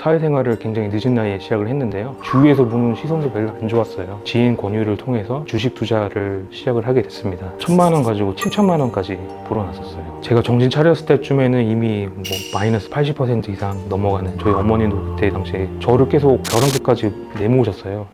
사회생활을 굉장히 늦은 나이에 시작을 했는데요. 주위에서 보는 시선도 별로 안 좋았어요. 지인 권유를 통해서 주식 투자를 시작을 하게 됐습니다. 1,000만 원 가지고 7천만 원까지 불어났었어요. 제가 정신 차렸을 때쯤에는 이미 마이너스 80% 이상 넘어가는, 저희 어머니도 그때 당시에 저를 계속 벼랑 끝까지 내모으셨어요.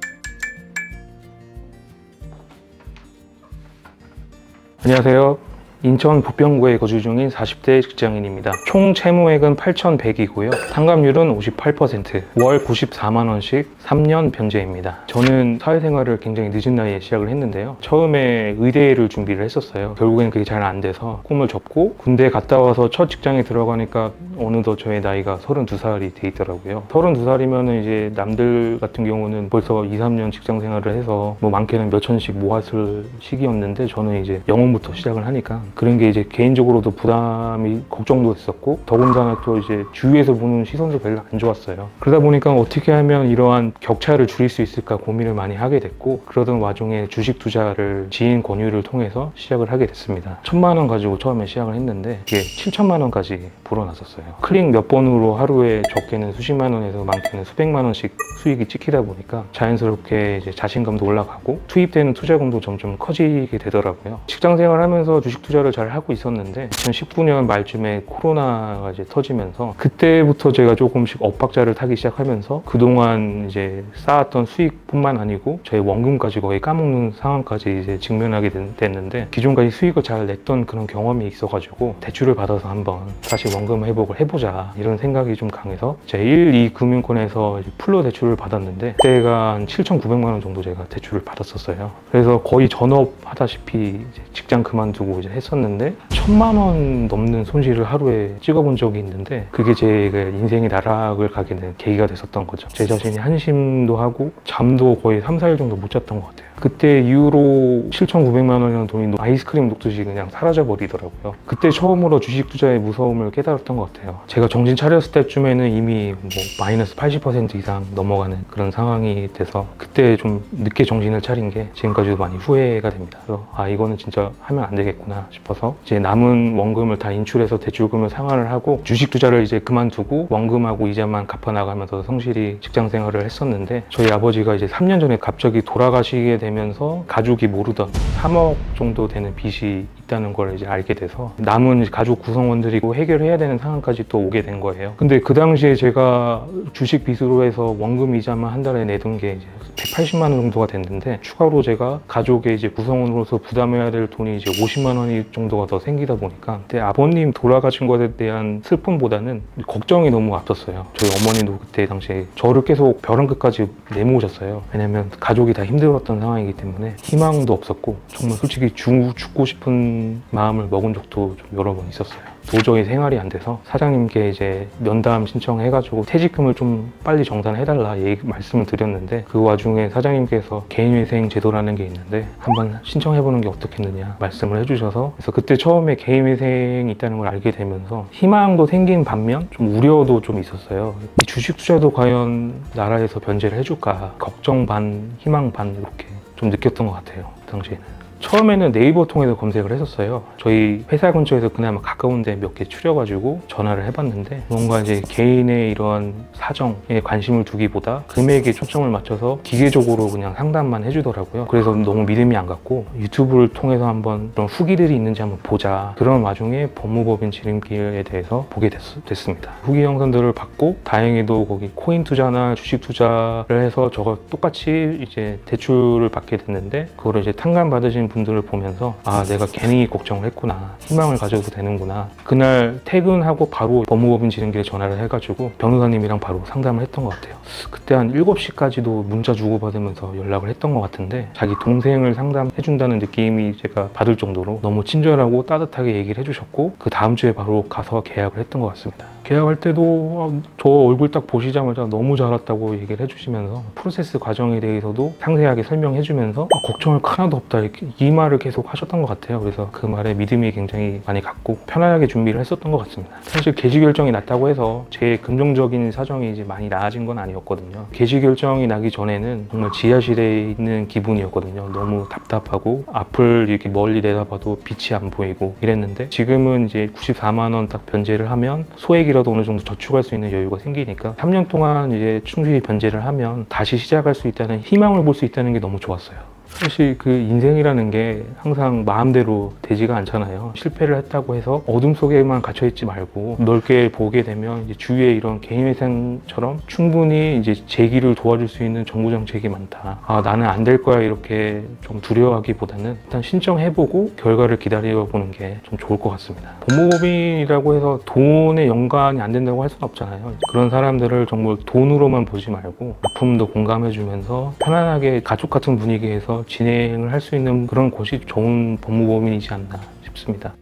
안녕하세요. 인천 부평구에 거주 중인 40대 직장인입니다. 총 채무액은 8,100이고요. 상감률은 58%, 월 94만 원씩 3년 변제입니다. 저는 사회생활을 굉장히 늦은 나이에 시작을 했는데요. 처음에 의대를 준비를 했었어요. 결국엔 그게 잘 안 돼서 꿈을 접고 군대 갔다 와서 첫 직장에 들어가니까 어느덧 저의 나이가 32살이 돼 있더라고요. 32살이면 이제 남들 같은 경우는 벌써 2, 3년 직장 생활을 해서 많게는 몇 천씩 모았을 시기였는데, 저는 이제 영혼부터 시작을 하니까 그런 게 이제 개인적으로도 부담이, 걱정도 했었고, 더군다나 또 이제 주위에서 보는 시선도 별로 안 좋았어요. 그러다 보니까 어떻게 하면 이러한 격차를 줄일 수 있을까 고민을 많이 하게 됐고, 그러던 와중에 주식 투자를 지인 권유를 통해서 시작을 하게 됐습니다. 1,000만 원 가지고 처음에 시작을 했는데 이게 7천만 원까지 불어났었어요. 클릭 몇 번으로 하루에 적게는 수십만 원에서 많게는 수백만 원씩 수익이 찍히다 보니까 자연스럽게 이제 자신감도 올라가고 투입되는 투자금도 점점 커지게 되더라고요. 직장 생활하면서 주식 투자를 잘 하고 있었는데 2019년 말쯤에 코로나가 이제 터지면서 그때부터 제가 조금씩 엇박자를 타기 시작하면서 그동안 이제 쌓았던 수익뿐만 아니고 저희 원금까지 거의 까먹는 상황까지 이제 직면하게 됐는데, 기존까지 수익을 잘 냈던 그런 경험이 있어가지고 대출을 받아서 한번 다시 원금 회복을 해보자 이런 생각이 좀 강해서 제 1, 2 금융권에서 풀로 대출을 받았는데 그때가 한 7,900만 원 정도 제가 대출을 받았었어요. 그래서 거의 전업 하다시피 이제 직장 그만두고 이제 했었는데 1,000만 원 넘는 손실을 하루에 찍어본 적이 있는데, 그게 제 인생의 나락을 가게 된 계기가 됐었던 거죠. 제 자신이 한심도 하고 잠도 거의 3, 4일 정도 못 잤던 것 같아요. 그때 이후로 7,900만 원이라는 돈이 아이스크림 녹듯이 그냥 사라져 버리더라고요. 그때 처음으로 주식 투자의 무서움을 깨달았던 것 같아요. 제가 정신 차렸을 때쯤에는 이미 마이너스 80% 이상 넘어가는 그런 상황이 돼서 그때 좀 늦게 정신을 차린 게 지금까지도 많이 후회가 됩니다. 그래서 이거는 진짜 하면 안 되겠구나 싶어서 이제 남은 원금을 다 인출해서 대출금을 상환을 하고 주식 투자를 이제 그만두고 원금하고 이자만 갚아나가면서 성실히 직장 생활을 했었는데, 저희 아버지가 이제 3년 전에 갑자기 돌아가시게 되면서 가족이 모르던 3억 정도 되는 빚이 있다는 걸 이제 알게 돼서 남은 가족 구성원들이고 해결해야 되는 상황까지 또 오게 된 거예요. 근데 그 당시에 제가 주식 빚으로 해서 원금 이자만 한 달에 내던 게 이제 180만 원 정도가 됐는데, 추가로 제가 가족의 이제 구성원으로서 부담해야 될 돈이 이제 50만 원이 정도가 더 생기다 보니까 그때 아버님 돌아가신 것에 대한 슬픔보다는 걱정이 너무 앞섰어요. 저희 어머니도 그때 당시에 저를 계속 벼랑 끝까지 내모으셨어요. 왜냐면 가족이 다 힘들었던 상황이기 때문에 희망도 없었고, 정말 솔직히 죽고 싶은 마음을 먹은 적도 좀 여러 번 있었어요. 도저히 생활이 안 돼서 사장님께 이제 면담 신청해가지고 퇴직금을 좀 빨리 정산해달라 말씀을 드렸는데, 그 와중에 사장님께서 개인회생 제도라는 게 있는데 한번 신청해보는 게 어떻겠느냐 말씀을 해주셔서, 그래서 그때 처음에 개인회생이 있다는 걸 알게 되면서 희망도 생긴 반면 좀 우려도 좀 있었어요. 이 주식 투자도 과연 나라에서 변제를 해줄까, 걱정 반 희망 반 이렇게 좀 느꼈던 것 같아요. 그 당시에는 처음에는 네이버 통해서 검색을 했었어요. 저희 회사 근처에서 그나마 가까운 데 몇 개 추려가지고 전화를 해봤는데, 뭔가 이제 개인의 이런 사정에 관심을 두기보다 금액에 초점을 맞춰서 기계적으로 그냥 상담만 해주더라고요. 그래서 너무 믿음이 안 갔고 유튜브를 통해서 한번 그런 후기들이 있는지 한번 보자, 그런 와중에 법무법인 지름길에 대해서 보게 됐습니다. 후기 영상들을 봤고 다행히도 거기 코인 투자나 주식 투자를 해서 저거 똑같이 이제 대출을 받게 됐는데, 그거를 이제 탕감 받으신 분들을 보면서 내가 괜히 걱정을 했구나, 희망을 가져도 되는구나. 그날 퇴근하고 바로 법무법인 지름길에 전화를 해가지고 변호사님이랑 바로 상담을 했던 것 같아요. 그때 한 7시까지도 문자 주고받으면서 연락을 했던 것 같은데, 자기 동생을 상담해준다는 느낌이 제가 받을 정도로 너무 친절하고 따뜻하게 얘기를 해주셨고, 그 다음 주에 바로 가서 계약을 했던 것 같습니다. 계약할 때도 저 얼굴 딱 보시자마자 너무 잘 왔다고 얘기를 해주시면서 프로세스 과정에 대해서도 상세하게 설명해주면서 걱정할 거 하나도 없다 이렇게 이 말을 계속 하셨던 것 같아요. 그래서 그 말에 믿음이 굉장히 많이 갔고 편안하게 준비를 했었던 것 같습니다. 사실 개시 결정이 났다고 해서 제 금전적인 사정이 이제 많이 나아진 건 아니었거든요. 개시 결정이 나기 전에는 정말 지하실에 있는 기분이었거든요. 너무 답답하고 앞을 이렇게 멀리 내다봐도 빛이 안 보이고 이랬는데, 지금은 이제 94만 원 딱 변제를 하면 소액이라 금액이라도 어느 정도 저축할 수 있는 여유가 생기니까 3년 동안 이제 충실히 변제를 하면 다시 시작할 수 있다는 희망을 볼 수 있다는 게 너무 좋았어요. 사실 그 인생이라는 게 항상 마음대로 되지가 않잖아요. 실패를 했다고 해서 어둠 속에만 갇혀있지 말고 넓게 보게 되면 이제 주위에 이런 개인회생처럼 충분히 이제 재기를 도와줄 수 있는 정부 정책이 많다. 아, 나는 안 될 거야 이렇게 좀 두려워하기보다는 일단 신청해보고 결과를 기다려보는 게 좀 좋을 것 같습니다. 법무법인이라고 해서 돈에 연관이 안 된다고 할 수는 없잖아요. 그런 사람들을 정말 돈으로만 보지 말고 아픔도 공감해주면서 편안하게 가족 같은 분위기에서 진행을 할 수 있는 그런 곳이 좋은 법무법인이지 않나 싶습니다.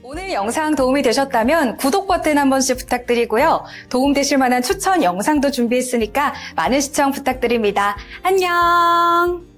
오늘 영상 도움이 되셨다면 구독 버튼 한 번씩 부탁드리고요. 도움되실 만한 추천 영상도 준비했으니까 많은 시청 부탁드립니다. 안녕!